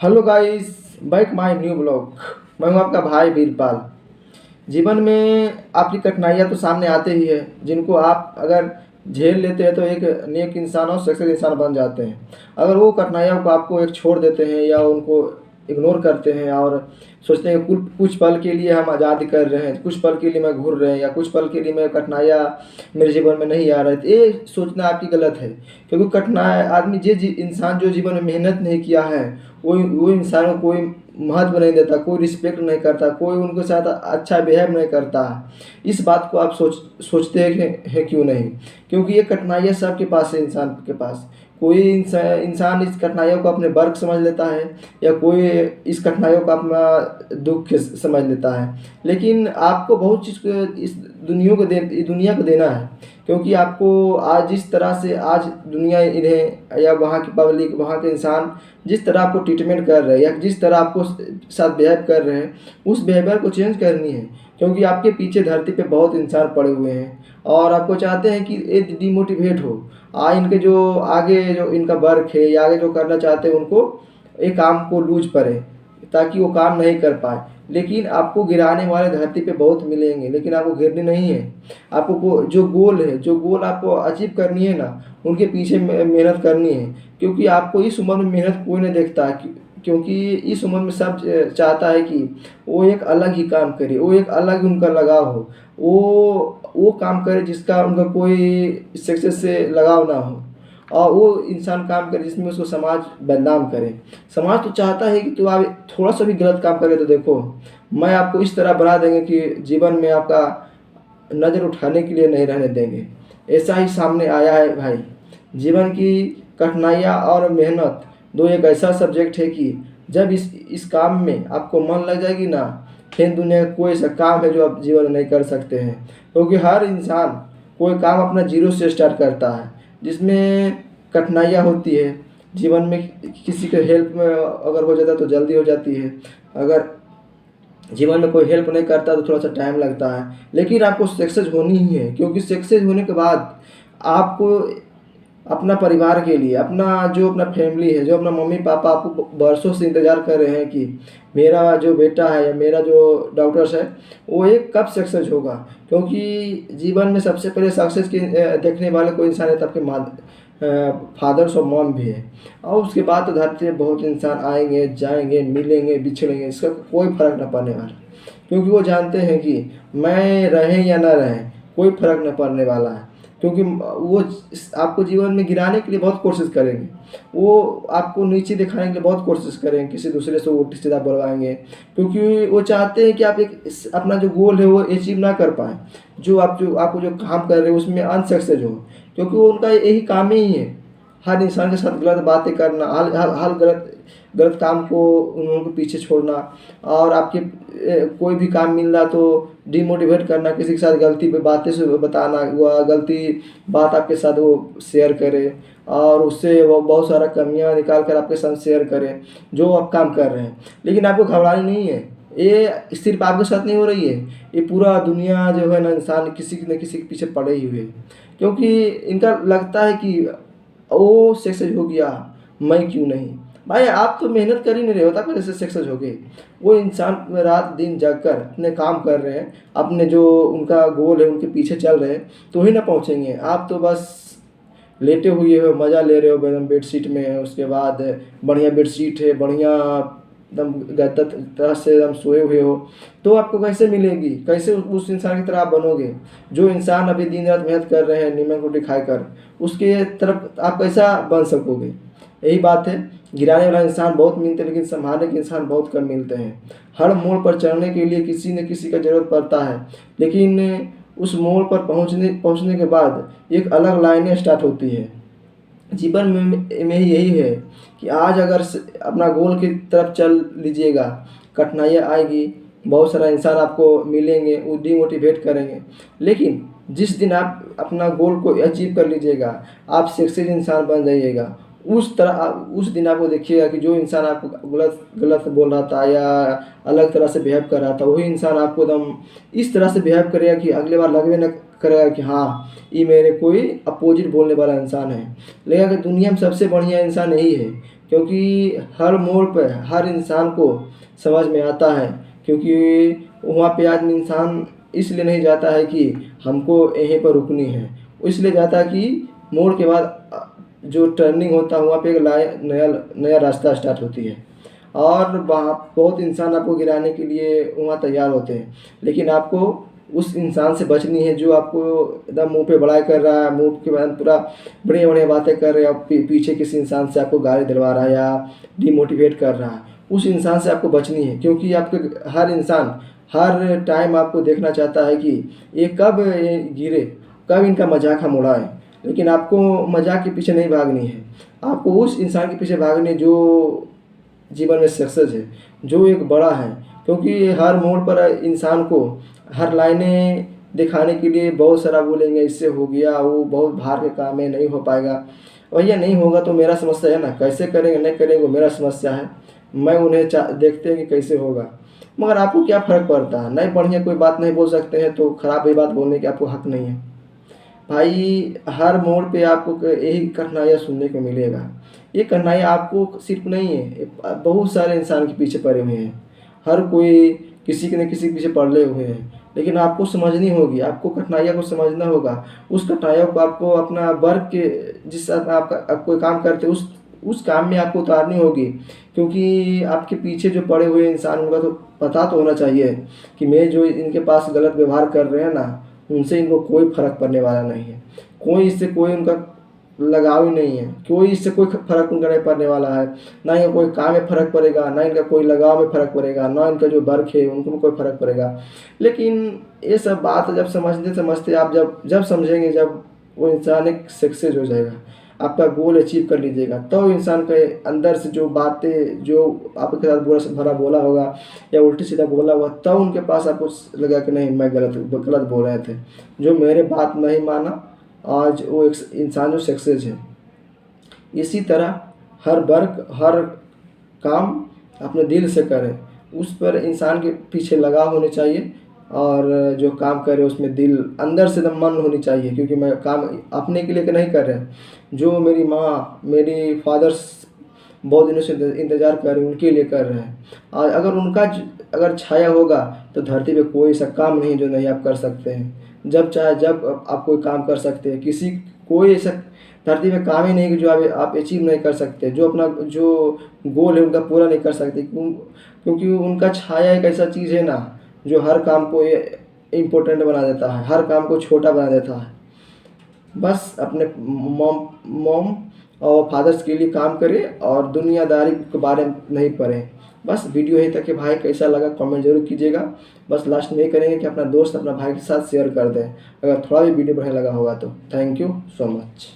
Hello guys, back my new blog. मैं हूं आपका भाई वीरपाल। जीवन में आपकी कठिनाइयां तो सामने आते ही है, जिनको आप अगर झेल लेते हैं तो एक नेक इंसान और सक्सेस इंसान बन जाते हैं। अगर वो कठिनाइयों को आपको एक छोड़ देते हैं या उनको इग्नोर करते हैं और सोचते हैं कुछ कुछ पल के लिए हम आज़ादी कर रहे हैं, कुछ पल के लिए मैं घूर रहे हैं या कुछ पल के लिए मैं कठिनाइयाँ मेरे जीवन में नहीं आ रहे, तो ये सोचना आपकी गलत है। क्योंकि कठिनाई आदमी इंसान जो जीवन में मेहनत नहीं किया है, वो इंसान को कोई महत्व नहीं देता, कोई रिस्पेक्ट नहीं करता, कोई उनके साथ अच्छा बिहेव नहीं करता। इस बात को आप सोचते हैं क्यों नहीं? क्योंकि ये कठिनाइयाँ सबके पास है, इंसान के पास। कोई इंसान इस कठिनाइयों को अपने वर्क समझ लेता है या कोई इस कठिनाइयों को अपना दुख समझ लेता है। लेकिन आपको बहुत चीज़ इस दुनिया को देना है। क्योंकि आपको आज जिस तरह से आज दुनिया इन्हें या वहाँ की पब्लिक, वहाँ के इंसान जिस तरह आपको ट्रीटमेंट कर रहे हैं या जिस तरह आपको साथ बिहेव कर रहे हैं, उस बिहेवियर को चेंज करनी है। क्योंकि आपके पीछे धरती पे बहुत इंसान पड़े हुए हैं और आपको चाहते हैं कि ये डिमोटिवेट हो। इनके जो आगे जो इनका वर्क है या आगे जो करना चाहते हैं उनको ये काम को लूज पड़े, ताकि वो काम नहीं कर पाए। लेकिन आपको गिराने वाले धरती पे बहुत मिलेंगे, लेकिन आपको गिरनी नहीं है। आपको जो गोल है, जो गोल आपको अचीव करनी है ना, उनके पीछे मेहनत करनी है। क्योंकि आपको इस उम्र में मेहनत कोई नहीं देखता, क्योंकि इस उम्र में सब चाहता है कि वो एक अलग ही काम करे, वो एक अलग उनका लगाव हो, वो काम करे जिसका उनका कोई सक्सेस से लगाव ना हो। और वो इंसान काम करे जिसमें उसको समाज बदनाम करे। समाज तो चाहता है कि तू आप थोड़ा सा भी गलत काम करे तो देखो, मैं आपको इस तरह बना देंगे कि जीवन में आपका नज़र उठाने के लिए नहीं रहने देंगे। ऐसा ही सामने आया है भाई। जीवन की कठिनाइयाँ और मेहनत दो एक ऐसा सब्जेक्ट है कि जब इस काम में आपको मन लग जाएगी ना, फिर दुनिया का कोई ऐसा काम है जो आप जीवन में नहीं कर सकते हैं। क्योंकि हर इंसान कोई काम अपना जीरो से स्टार्ट करता है, जिसमें कठिनाइयाँ होती है। जीवन में किसी के हेल्प में अगर हो जाता है तो जल्दी हो जाती है, अगर जीवन में कोई हेल्प नहीं करता तो थोड़ा सा टाइम लगता है। लेकिन आपको सक्सेस होनी ही है, क्योंकि सक्सेस होने के बाद आपको अपना परिवार के लिए, अपना फैमिली है, जो अपना मम्मी पापा आपको बरसों से इंतज़ार कर रहे हैं कि मेरा जो बेटा है या मेरा जो डॉक्टर्स है वो एक कब सक्सेस होगा। क्योंकि जीवन में सबसे पहले सक्सेस की देखने वाले कोई इंसान है तो आपके फादर्स और मॉम भी है। और उसके बाद तो धरती पे बहुत इंसान आएंगे जाएंगे, मिलेंगे बिछड़ेंगे, इसका कोई फर्क न पड़ने वाला। क्योंकि वो जानते हैं कि मैं रहे या ना रहे, कोई फर्क न पड़ने वाला है। क्योंकि वो आपको जीवन में गिराने के लिए बहुत कोशिश करेंगे, वो आपको नीचे दिखाने के लिए बहुत कोशिश करेंगे, किसी दूसरे से उल्टी सीधा बोलवाएंगे। क्योंकि वो चाहते हैं कि आप एक अपना जो गोल है वो अचीव ना कर पाए, जो आपको जो काम कर रहे हो उसमें अनसक्सेस हो। क्योंकि वो उनका यही काम ही है, हर इंसान के साथ गलत बातें करना, हर गलत गलत काम को उनको पीछे छोड़ना। और आपके कोई भी काम मिल रहा तो डिमोटिवेट करना, किसी के साथ गलती पे बातें से बताना, वह गलती बात आपके साथ वो शेयर करे और उससे वो बहुत सारा कमियां निकाल कर आपके साथ शेयर करें जो आप काम कर रहे हैं। लेकिन आपको घबरानी नहीं है, ये सिर्फ आपके साथ नहीं हो रही है, ये पूरा दुनिया जो है ना, इंसान किसी न किसी के पीछे पड़े ही हुए हैं। क्योंकि इनका लगता है कि वो सक्सेस हो गया, मैं क्यों नहीं। भाई आप तो मेहनत कर ही नहीं रहे हो, तब कैसे सक्सेस हो गए? वो इंसान रात दिन जग कर अपने काम कर रहे हैं, अपने जो उनका गोल है उनके पीछे चल रहे हैं, तो ही ना पहुँचेंगे। आप तो बस लेटे हुए हो, मज़ा ले रहे हो एकदम बेडशीट में, उसके बाद बढ़िया बेडशीट है, बढ़िया एकदम गद्दा तरह से एकदम सोए हुए हो, तो आपको कैसे मिलेगी? कैसे उस इंसान की तरह आप बनोगे? जो इंसान अभी दिन रात मेहनत कर रहे हैं नीमक रोटी खाकर, उसके तरफ आप कैसा बन सकोगे? यही बात है, गिराने वाला इंसान बहुत मिलते हैं लेकिन संभालने के इंसान बहुत कम मिलते हैं। हर मोड़ पर चढ़ने के लिए किसी न किसी का ज़रूरत पड़ता है, लेकिन उस मोड़ पर पहुंचने के बाद एक अलग लाइनें स्टार्ट होती है। जीवन में यही है कि आज अगर अपना गोल की तरफ चल लीजिएगा, कठिनाइयाँ आएगी, बहुत सारा इंसान आपको मिलेंगे, वो डिमोटिवेट करेंगे। लेकिन जिस दिन आप अपना गोल को अचीव कर लीजिएगा, आप सक्सेस इंसान बन जाइएगा, उस दिन आपको देखिएगा कि जो इंसान आपको गलत गलत बोल रहा था या अलग तरह से बिहेव कर रहा था, वही इंसान आपको एकदम इस तरह से बिहेव करेगा कि अगली बार लगवे न करेगा कि हाँ ये मेरे कोई अपोजिट बोलने वाला इंसान है। लगेगा कि दुनिया में सबसे बढ़िया इंसान यही है। क्योंकि हर मोड़ पर हर इंसान को समझ में आता है, क्योंकि वहाँ पे आदमी इंसान इसलिए नहीं जाता है कि हमको यहीं पर रुकनी है, वो इसलिए जाता है कि मोड़ के बाद जो टर्निंग होता है वहाँ पे एक नया नया रास्ता स्टार्ट होती है, और वहाँ बहुत इंसान आपको गिराने के लिए वहाँ तैयार होते हैं, लेकिन आपको उस इंसान से बचनी है जो आपको एकदम मुंह पे बड़ाई कर रहा है, मुंह के बाद पूरा बढ़िया बढ़िया बातें कर रहे हैं, और पीछे किसी इंसान से आपको गाली दिलवा रहा है या डिमोटिवेट कर रहा है। उस इंसान से आपको बचनी है, क्योंकि आपके हर इंसान हर टाइम आपको देखना चाहता है कि ये कब ये गिरे, कब इनका मजाक हम उड़ाएं। लेकिन आपको मजाक के पीछे नहीं भागनी है, आपको उस इंसान के पीछे भागनी है जो जीवन में सक्सेस है, जो एक बड़ा है। क्योंकि हर मोड़ पर इंसान को हर लाइनें दिखाने के लिए बहुत सारा बोलेंगे, इससे हो गया, वो बहुत भार के काम है, नहीं हो पाएगा। भैया नहीं होगा तो मेरा समस्या है ना, कैसे करेंगे नहीं करेंगे वो मेरा समस्या है, मैं उन्हें देखते हैं कि कैसे होगा। मगर आपको क्या फ़र्क पड़ता है, नहीं बढ़िया कोई बात नहीं बोल सकते हैं तो खराब ही बात बोलने के आपको हक नहीं है। भाई हर मोड़ पे आपको यही कठिनाइयाँ सुनने को मिलेगा। ये कठिनाइयाँ आपको सिर्फ नहीं है, ये बहुत सारे इंसान के पीछे पड़े हुए हैं, हर कोई किसी के न किसी के पीछे पड़े हुए हैं। लेकिन आपको समझनी होगी, आपको कठिनाइयों को समझना होगा, उस कठिनाइयों को आपको अपना वर्क के जिस साथ आप कोई काम करते हैं उस काम में आपको उतारनी होगी। क्योंकि आपके पीछे जो पड़े हुए इंसान, उनका तो पता तो होना चाहिए कि मैं जो इनके पास गलत व्यवहार कर रहे हैं ना, उनसे इनको कोई फ़र्क पड़ने वाला नहीं है, कोई इससे कोई उनका लगाव ही नहीं है, कोई इससे कोई फ़र्क उनका नहीं पड़ने वाला है। ना ही कोई काम में फ़र्क पड़ेगा, ना इनका कोई लगाव में फ़र्क पड़ेगा, ना इनका जो वर्क है उनको में कोई फ़र्क पड़ेगा। लेकिन ये सब बात जब समझते समझते आप जब जब समझेंगे, जब वो इंसान एक सक्सेस हो जाएगा, आपका गोल अचीव कर लीजिएगा, तो इंसान के अंदर से जो बातें जो आपके साथ बुरा भरा बोला होगा या उल्टी सीधा बोला होगा, तब उनके पास आपको लगा कि नहीं मैं गलत बोल रहे थे, जो मेरे बात नहीं माना, आज वो एक इंसान जो सक्सेस है। इसी तरह हर वर्क हर काम अपने दिल से करें, उस पर इंसान के पीछे लगाव होने चाहिए, और जो काम करे उसमें दिल अंदर से एकदम मन होनी चाहिए। क्योंकि मैं काम अपने के लिए नहीं कर रहे हैं, जो मेरी माँ मेरी फादर्स बहुत दिनों से इंतज़ार कर रहे हैं उनके लिए कर रहे हैं। और अगर उनका अगर छाया होगा तो धरती पे कोई ऐसा काम नहीं जो नहीं आप कर सकते हैं। जब चाहे जब आप कोई काम कर सकते हैं, किसी कोई ऐसा धरती पे काम ही नहीं कि जो आप अचीव नहीं कर सकते, जो अपना जो गोल है उनका पूरा नहीं कर सकते। क्योंकि उनका छाया एक ऐसा चीज़ है ना जो हर काम को इम्पोर्टेंट बना देता है, हर काम को छोटा बना देता है। बस अपने मॉम और फादर्स के लिए काम करें और दुनियादारी के बारे में नहीं पढ़ें। बस वीडियो यहीं तक है भाई, कैसा लगा कमेंट जरूर कीजिएगा। बस लास्ट में ये करेंगे कि अपना दोस्त अपना भाई के साथ शेयर कर दें, अगर थोड़ा भी वीडियो बढ़िया लगा होगा तो। Thank you so much.